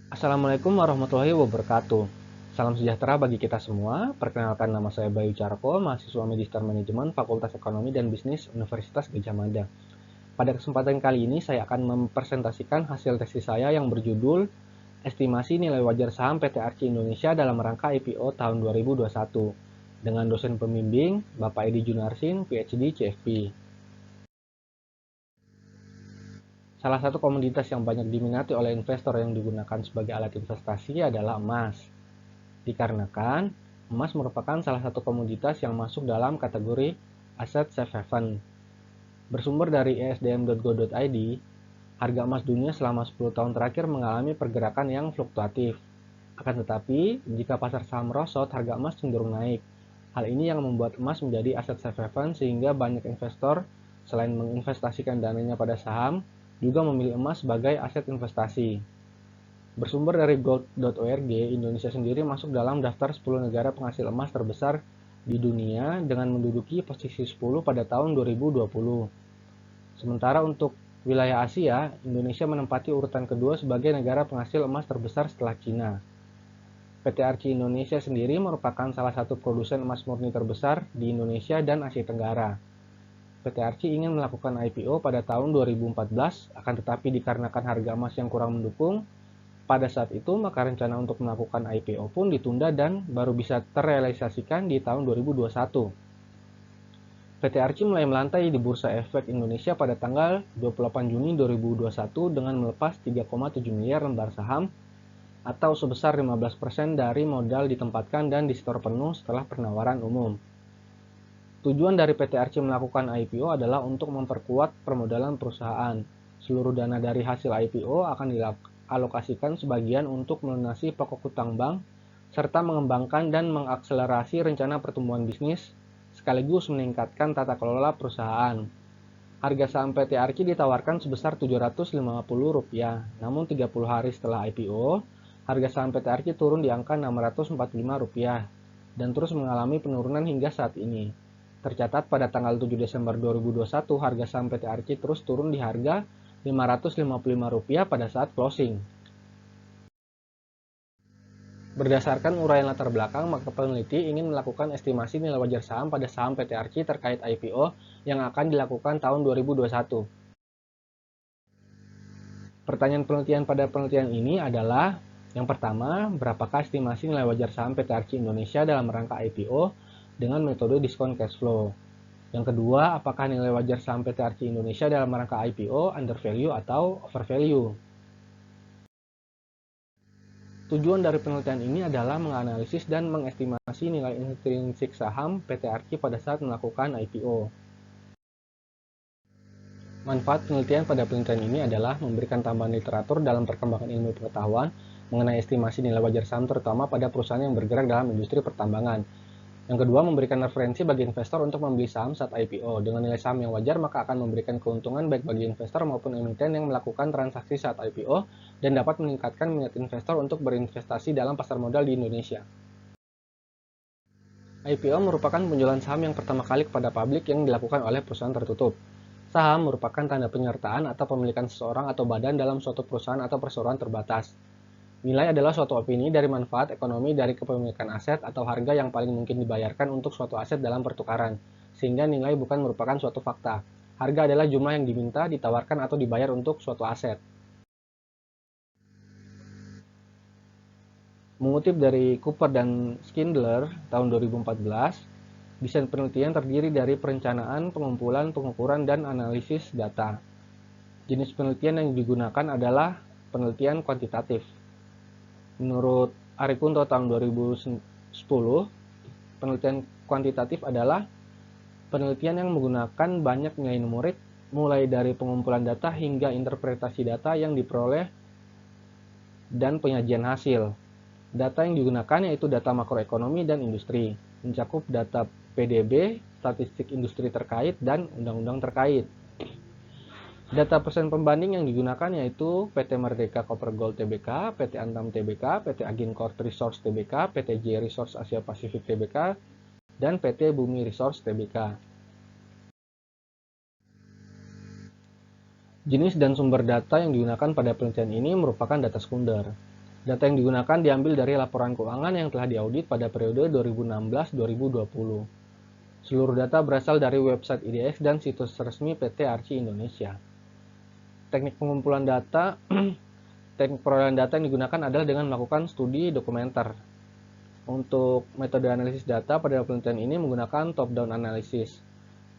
Assalamualaikum warahmatullahi wabarakatuh. Salam sejahtera bagi kita semua. Perkenalkan, nama saya Bayu Carko, mahasiswa Magister Manajemen Fakultas Ekonomi dan Bisnis Universitas Gadjah Mada. Pada kesempatan kali ini saya akan mempresentasikan hasil tesis saya yang berjudul Estimasi Nilai Wajar Saham PT Arci Indonesia dalam rangka IPO tahun 2021 dengan dosen pembimbing Bapak Edi Junarsin, PhD, CFP. Salah satu komoditas yang banyak diminati oleh investor yang digunakan sebagai alat investasi adalah emas. Dikarenakan emas merupakan salah satu komoditas yang masuk dalam kategori aset safe haven. Bersumber dari esdm.go.id, harga emas dunia selama 10 tahun terakhir mengalami pergerakan yang fluktuatif. Akan tetapi, jika pasar saham merosot, harga emas cenderung naik. Hal ini yang membuat emas menjadi aset safe haven sehingga banyak investor selain menginvestasikan dananya pada saham, juga memilih emas sebagai aset investasi. Bersumber dari gold.org, Indonesia sendiri masuk dalam daftar 10 negara penghasil emas terbesar di dunia dengan menduduki posisi 10 pada tahun 2020. Sementara untuk wilayah Asia, Indonesia menempati urutan kedua sebagai negara penghasil emas terbesar setelah Cina. PT Arci Indonesia sendiri merupakan salah satu produsen emas murni terbesar di Indonesia dan Asia Tenggara. PT Arci ingin melakukan IPO pada tahun 2014, akan tetapi dikarenakan harga emas yang kurang mendukung, pada saat itu maka rencana untuk melakukan IPO pun ditunda dan baru bisa terrealisasikan di tahun 2021. PT Arci mulai melantai di Bursa Efek Indonesia pada tanggal 28 Juni 2021 dengan melepas 3,7 miliar lembar saham atau sebesar 15% dari modal ditempatkan dan disetor penuh setelah penawaran umum. Tujuan dari PT Arci melakukan IPO adalah untuk memperkuat permodalan perusahaan. Seluruh dana dari hasil IPO akan dialokasikan sebagian untuk melunasi pokok hutang bank, serta mengembangkan dan mengakselerasi rencana pertumbuhan bisnis, sekaligus meningkatkan tata kelola perusahaan. Harga saham PT Arci ditawarkan sebesar Rp750, namun 30 hari setelah IPO, harga saham PT Arci turun di angka Rp645 dan terus mengalami penurunan hingga saat ini. Tercatat pada tanggal 7 Desember 2021, harga saham PT Arci terus turun di harga Rp555 pada saat closing. Berdasarkan uraian latar belakang, maka peneliti ingin melakukan estimasi nilai wajar saham pada saham PT Arci terkait IPO yang akan dilakukan tahun 2021. Pertanyaan penelitian pada penelitian ini adalah, yang pertama, berapakah estimasi nilai wajar saham PT Arci Indonesia dalam rangka IPO dengan metode diskon cash flow? Yang kedua, apakah nilai wajar saham PT Arci Indonesia dalam rangka IPO under value atau over value? Tujuan dari penelitian ini adalah menganalisis dan mengestimasi nilai intrinsik saham PT Arci pada saat melakukan IPO. Manfaat penelitian pada penelitian ini adalah memberikan tambahan literatur dalam perkembangan ilmu pengetahuan mengenai estimasi nilai wajar saham terutama pada perusahaan yang bergerak dalam industri pertambangan. Yang kedua, memberikan referensi bagi investor untuk membeli saham saat IPO. Dengan nilai saham yang wajar, maka akan memberikan keuntungan baik bagi investor maupun emiten yang melakukan transaksi saat IPO dan dapat meningkatkan minat investor untuk berinvestasi dalam pasar modal di Indonesia. IPO merupakan penjualan saham yang pertama kali kepada publik yang dilakukan oleh perusahaan tertutup. Saham merupakan tanda penyertaan atau pemilikan seseorang atau badan dalam suatu perusahaan atau perseroan terbatas. Nilai adalah suatu opini dari manfaat ekonomi dari kepemilikan aset atau harga yang paling mungkin dibayarkan untuk suatu aset dalam pertukaran, sehingga nilai bukan merupakan suatu fakta. Harga adalah jumlah yang diminta, ditawarkan, atau dibayar untuk suatu aset. Mengutip dari Cooper dan Schindler tahun 2014, desain penelitian terdiri dari perencanaan, pengumpulan, pengukuran, dan analisis data. Jenis penelitian yang digunakan adalah penelitian kuantitatif. Menurut Arikunto tahun 2010, penelitian kuantitatif adalah penelitian yang menggunakan banyak nilai numerik, mulai dari pengumpulan data hingga interpretasi data yang diperoleh dan penyajian hasil. Data yang digunakan yaitu data makroekonomi dan industri, mencakup data PDB, statistik industri terkait, dan undang-undang terkait. Data persen pembanding yang digunakan yaitu PT Merdeka Copper Gold Tbk, PT Antam Tbk, PT Agincorp Resource Tbk, PT J Resource Asia Pasifik Tbk, dan PT Bumi Resource Tbk. Jenis dan sumber data yang digunakan pada penelitian ini merupakan data sekunder. Data yang digunakan diambil dari laporan keuangan yang telah diaudit pada periode 2016-2020. Seluruh data berasal dari website IDX dan situs resmi PT Arci Indonesia. Teknik pengumpulan data, teknik perolehan data yang digunakan adalah dengan melakukan studi dokumenter. Untuk metode analisis data pada penelitian ini menggunakan top-down analysis.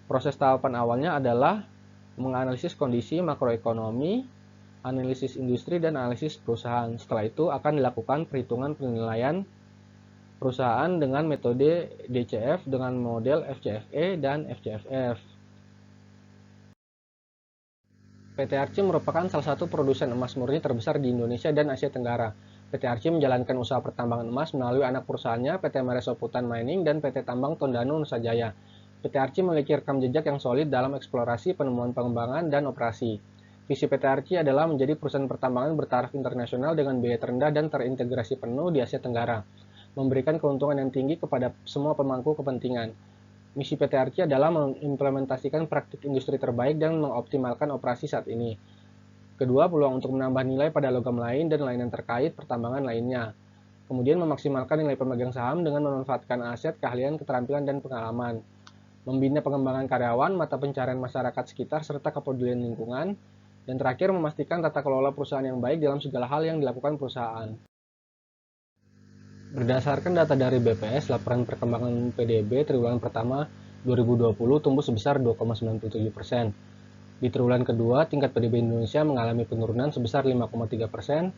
Proses tahapan awalnya adalah menganalisis kondisi makroekonomi, analisis industri, dan analisis perusahaan. Setelah itu akan dilakukan perhitungan penilaian perusahaan dengan metode DCF dengan model FCFE dan FCFF. PT Arci merupakan salah satu produsen emas murni terbesar di Indonesia dan Asia Tenggara. PT Arci menjalankan usaha pertambangan emas melalui anak perusahaannya PT Meresoputan Mining dan PT Tambang Tondano Nusa Jaya. PT Arci memiliki rekam jejak yang solid dalam eksplorasi, penemuan pengembangan, dan operasi. Visi PT Arci adalah menjadi perusahaan pertambangan bertaraf internasional dengan biaya terendah dan terintegrasi penuh di Asia Tenggara, memberikan keuntungan yang tinggi kepada semua pemangku kepentingan. Misi PT Arci adalah mengimplementasikan praktik industri terbaik dan mengoptimalkan operasi saat ini. Kedua, peluang untuk menambah nilai pada logam lain dan layanan terkait pertambangan lainnya. Kemudian memaksimalkan nilai pemegang saham dengan memanfaatkan aset, keahlian, keterampilan, dan pengalaman. Membina pengembangan karyawan, mata pencarian masyarakat sekitar, serta kepedulian lingkungan. Dan terakhir, memastikan tata kelola perusahaan yang baik dalam segala hal yang dilakukan perusahaan. Berdasarkan data dari BPS, laporan perkembangan PDB triwulan pertama 2020 tumbuh sebesar 2,97%. Di triwulan kedua, tingkat PDB Indonesia mengalami penurunan sebesar 5,3%.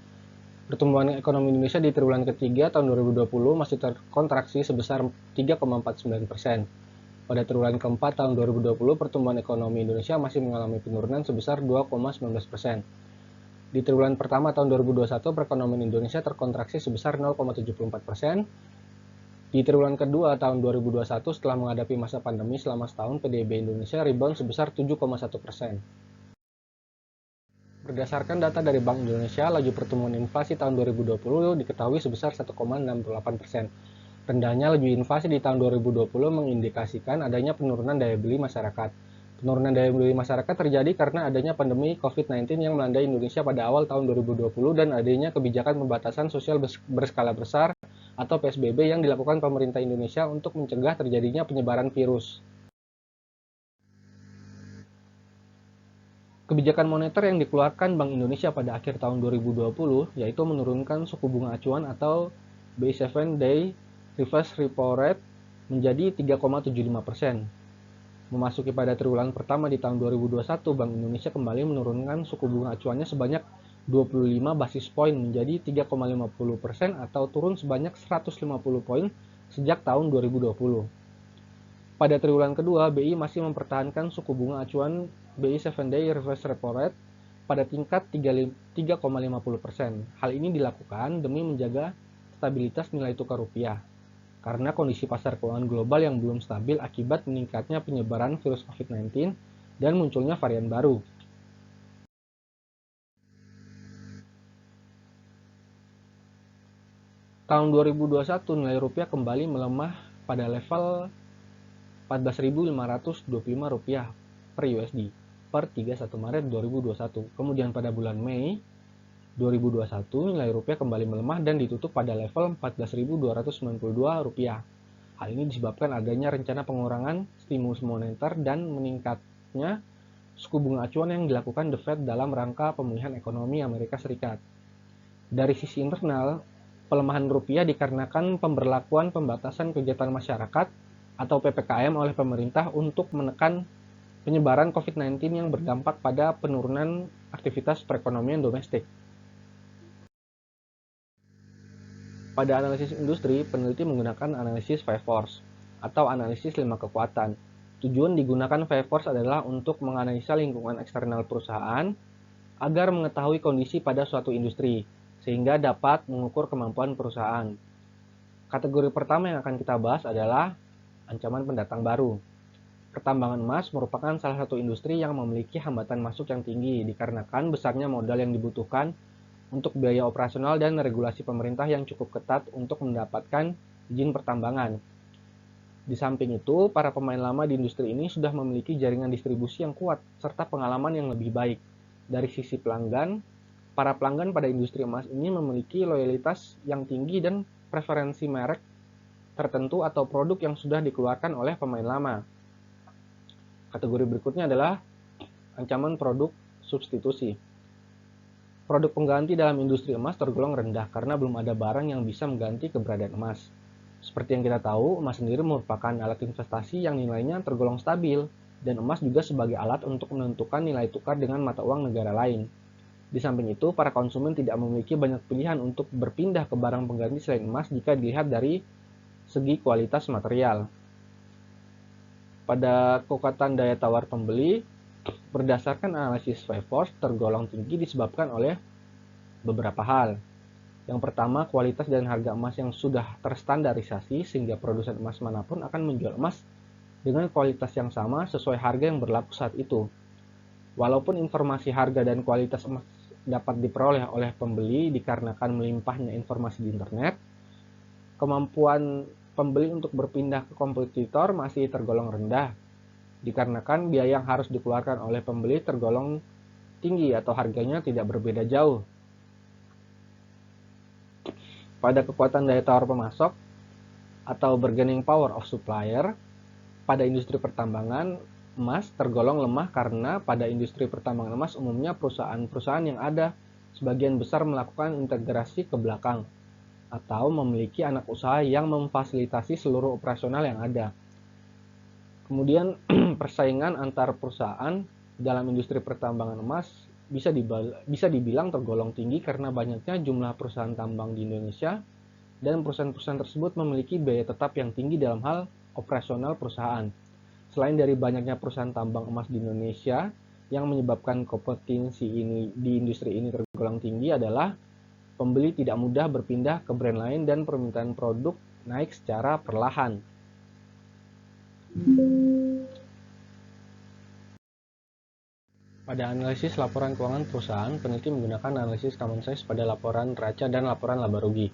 Pertumbuhan ekonomi Indonesia di triwulan ketiga tahun 2020 masih terkontraksi sebesar 3,49%. Pada triwulan keempat tahun 2020, pertumbuhan ekonomi Indonesia masih mengalami penurunan sebesar 2,19%. Di triwulan pertama tahun 2021, perekonomian Indonesia terkontraksi sebesar 0,74%. Di triwulan kedua tahun 2021, setelah menghadapi masa pandemi selama setahun, PDB Indonesia rebound sebesar 7,1%. Berdasarkan data dari Bank Indonesia, laju pertumbuhan inflasi tahun 2020 diketahui sebesar 1,68%. Rendahnya laju inflasi di tahun 2020 mengindikasikan adanya penurunan daya beli masyarakat. Penurunan daya beli masyarakat terjadi karena adanya pandemi COVID-19 yang melanda Indonesia pada awal tahun 2020 dan adanya kebijakan pembatasan sosial berskala besar atau PSBB yang dilakukan pemerintah Indonesia untuk mencegah terjadinya penyebaran virus. Kebijakan moneter yang dikeluarkan Bank Indonesia pada akhir tahun 2020 yaitu menurunkan suku bunga acuan atau BI 7-day reverse repo rate menjadi 3,75%. Memasuki pada triwulan pertama di tahun 2021, Bank Indonesia kembali menurunkan suku bunga acuannya sebanyak 25 basis poin menjadi 3,50% atau turun sebanyak 150 poin sejak tahun 2020. Pada triwulan kedua, BI masih mempertahankan suku bunga acuan BI 7-day reverse repo rate pada tingkat 3,50%. Hal ini dilakukan demi menjaga stabilitas nilai tukar rupiah karena kondisi pasar keuangan global yang belum stabil akibat meningkatnya penyebaran virus COVID-19 dan munculnya varian baru. Tahun 2021 nilai rupiah kembali melemah pada level 14.525 rupiah per USD per 31 Maret 2021. Kemudian pada bulan Mei 2021 nilai rupiah kembali melemah dan ditutup pada level 14.292 rupiah. Hal ini disebabkan adanya rencana pengurangan stimulus moneter dan meningkatnya suku bunga acuan yang dilakukan The Fed dalam rangka pemulihan ekonomi Amerika Serikat. Dari sisi internal, pelemahan rupiah dikarenakan pemberlakuan pembatasan kegiatan masyarakat atau PPKM oleh pemerintah untuk menekan penyebaran COVID-19 yang berdampak pada penurunan aktivitas perekonomian domestik. Pada analisis industri, peneliti menggunakan analisis 5 force atau analisis 5 kekuatan. Tujuan digunakan 5 force adalah untuk menganalisa lingkungan eksternal perusahaan agar mengetahui kondisi pada suatu industri, sehingga dapat mengukur kemampuan perusahaan. Kategori pertama yang akan kita bahas adalah ancaman pendatang baru. Pertambangan emas merupakan salah satu industri yang memiliki hambatan masuk yang tinggi dikarenakan besarnya modal yang dibutuhkan untuk biaya operasional dan regulasi pemerintah yang cukup ketat untuk mendapatkan izin pertambangan. Di samping itu, para pemain lama di industri ini sudah memiliki jaringan distribusi yang kuat serta pengalaman yang lebih baik dari sisi pelanggan, Para pelanggan pada industri emas ini memiliki loyalitas yang tinggi dan preferensi merek tertentu atau produk yang sudah dikeluarkan oleh pemain lama. Kategori berikutnya adalah ancaman produk substitusi. Produk pengganti dalam industri emas tergolong rendah karena belum ada barang yang bisa mengganti keberadaan emas. Seperti yang kita tahu, emas sendiri merupakan alat investasi yang nilainya tergolong stabil, dan emas juga sebagai alat untuk menentukan nilai tukar dengan mata uang negara lain. Di samping itu, para konsumen tidak memiliki banyak pilihan untuk berpindah ke barang pengganti selain emas jika dilihat dari segi kualitas material. Pada kekuatan daya tawar pembeli, berdasarkan analisis Fivers, tergolong tinggi disebabkan oleh beberapa hal. Yang pertama, kualitas dan harga emas yang sudah terstandarisasi sehingga produsen emas manapun akan menjual emas dengan kualitas yang sama sesuai harga yang berlaku saat itu. Walaupun informasi harga dan kualitas emas dapat diperoleh oleh pembeli dikarenakan melimpahnya informasi di internet, kemampuan pembeli untuk berpindah ke kompetitor masih tergolong rendah, dikarenakan biaya yang harus dikeluarkan oleh pembeli tergolong tinggi atau harganya tidak berbeda jauh. Pada kekuatan daya tawar pemasok atau bargaining power of supplier, pada industri pertambangan emas tergolong lemah karena pada industri pertambangan emas umumnya perusahaan-perusahaan yang ada sebagian besar melakukan integrasi ke belakang atau memiliki anak usaha yang memfasilitasi seluruh operasional yang ada. Kemudian persaingan antar perusahaan dalam industri pertambangan emas bisa dibilang tergolong tinggi karena banyaknya jumlah perusahaan tambang di Indonesia dan perusahaan-perusahaan tersebut memiliki biaya tetap yang tinggi dalam hal operasional perusahaan. Selain dari banyaknya perusahaan tambang emas di Indonesia, yang menyebabkan kompetensi di industri ini tergolong tinggi adalah pembeli tidak mudah berpindah ke brand lain dan permintaan produk naik secara perlahan. Pada analisis laporan keuangan perusahaan, peneliti menggunakan analisis common size pada laporan neraca dan laporan laba rugi.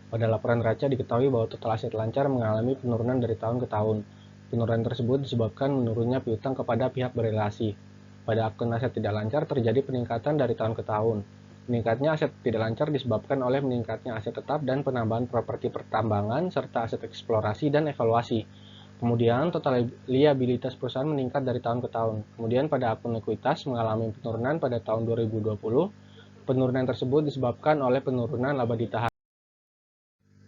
Pada laporan neraca diketahui bahwa total aset lancar mengalami penurunan dari tahun ke tahun. Penurunan tersebut disebabkan menurunnya piutang kepada pihak berelasi. Pada akun aset tidak lancar terjadi peningkatan dari tahun ke tahun. Meningkatnya aset tidak lancar disebabkan oleh meningkatnya aset tetap dan penambahan properti pertambangan serta aset eksplorasi dan evaluasi. Kemudian total liabilitas perusahaan meningkat dari tahun ke tahun. Kemudian pada akun ekuitas mengalami penurunan pada tahun 2020. Penurunan tersebut disebabkan oleh penurunan laba ditahan.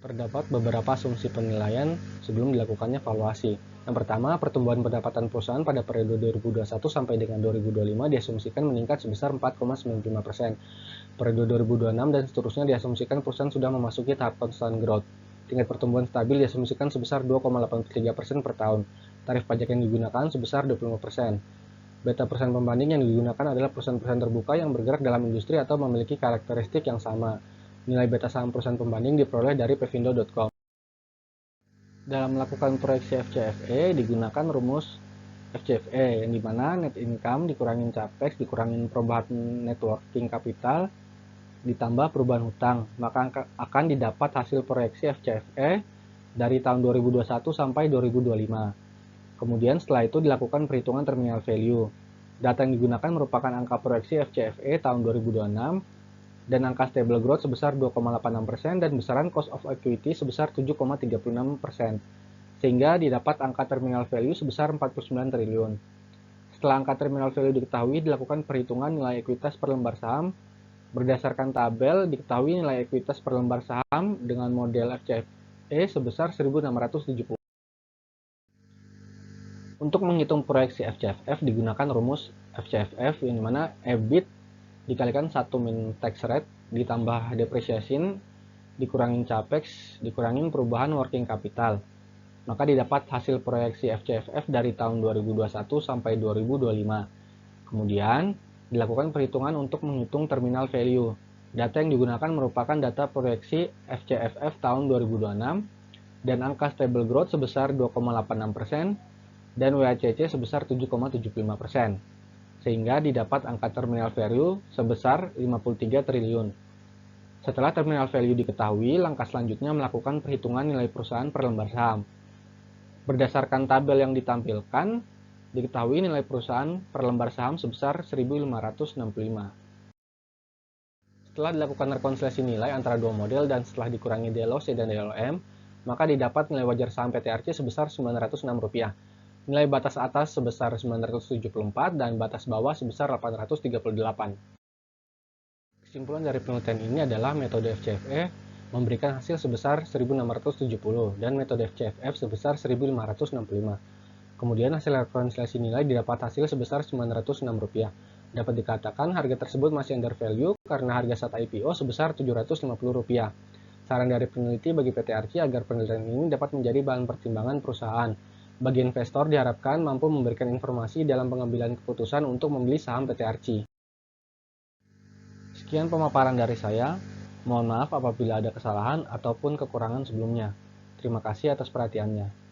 Terdapat beberapa asumsi penilaian sebelum dilakukannya evaluasi. Yang pertama, pertumbuhan pendapatan perusahaan pada periode 2021 sampai dengan 2025 diasumsikan meningkat sebesar 4,95%. Periode 2026 dan seterusnya diasumsikan perusahaan sudah memasuki tahap constant growth. Tingkat pertumbuhan stabil diasumsikan sebesar 2,83% per tahun. Tarif pajak yang digunakan sebesar 25%. Beta persen pembanding yang digunakan adalah perusahaan-perusahaan terbuka yang bergerak dalam industri atau memiliki karakteristik yang sama. Nilai beta saham perusahaan pembanding diperoleh dari pevindo.com. Dalam melakukan proyeksi FCFE digunakan rumus FCFE, yang dimana net income dikurangin capex dikurangin perubahan net working capital ditambah perubahan hutang, maka akan didapat hasil proyeksi FCFE dari tahun 2021 sampai 2025. Kemudian setelah itu dilakukan perhitungan terminal value. Data yang digunakan merupakan angka proyeksi FCFE tahun 2026 dan angka stable growth sebesar 2,86% dan besaran cost of equity sebesar 7,36%, sehingga didapat angka terminal value sebesar 49 triliun. Setelah angka terminal value diketahui, dilakukan perhitungan nilai ekuitas per lembar saham. Berdasarkan tabel, diketahui nilai ekuitas per lembar saham dengan model FCFE sebesar 1.670. Untuk menghitung proyeksi FCFF digunakan rumus FCFF, yang dimana EBIT dikalikan 1 min tax rate ditambah depreciation dikurangin capex dikurangin perubahan working capital, maka didapat hasil proyeksi FCFF dari tahun 2021 sampai 2025. Kemudian dilakukan perhitungan untuk menghitung terminal value. Data yang digunakan merupakan data proyeksi FCFF tahun 2026 dan angka stable growth sebesar 2,86% dan WACC sebesar 7,75%, sehingga didapat angka terminal value sebesar 53 triliun. Setelah terminal value diketahui, langkah selanjutnya melakukan perhitungan nilai perusahaan per lembar saham. Berdasarkan tabel yang ditampilkan, diketahui nilai perusahaan per lembar saham sebesar 1.565. Setelah dilakukan rekonsiliasi nilai antara dua model dan setelah dikurangi DLOC dan DLOM, maka didapat nilai wajar saham PTRC sebesar Rp906. Nilai batas atas sebesar 974 dan batas bawah sebesar 838. Kesimpulan dari penelitian ini adalah metode FCFE memberikan hasil sebesar 1670 dan metode FCFF sebesar 1565. Kemudian hasil rekonsiliasi nilai didapat hasil sebesar Rp906. Dapat dikatakan harga tersebut masih under value karena harga saat IPO sebesar Rp750. Saran dari peneliti bagi PT Archie agar penelitian ini dapat menjadi bahan pertimbangan perusahaan. Bagi investor diharapkan mampu memberikan informasi dalam pengambilan keputusan untuk membeli saham PT Archie. Sekian pemaparan dari saya. Mohon maaf apabila ada kesalahan ataupun kekurangan sebelumnya. Terima kasih atas perhatiannya.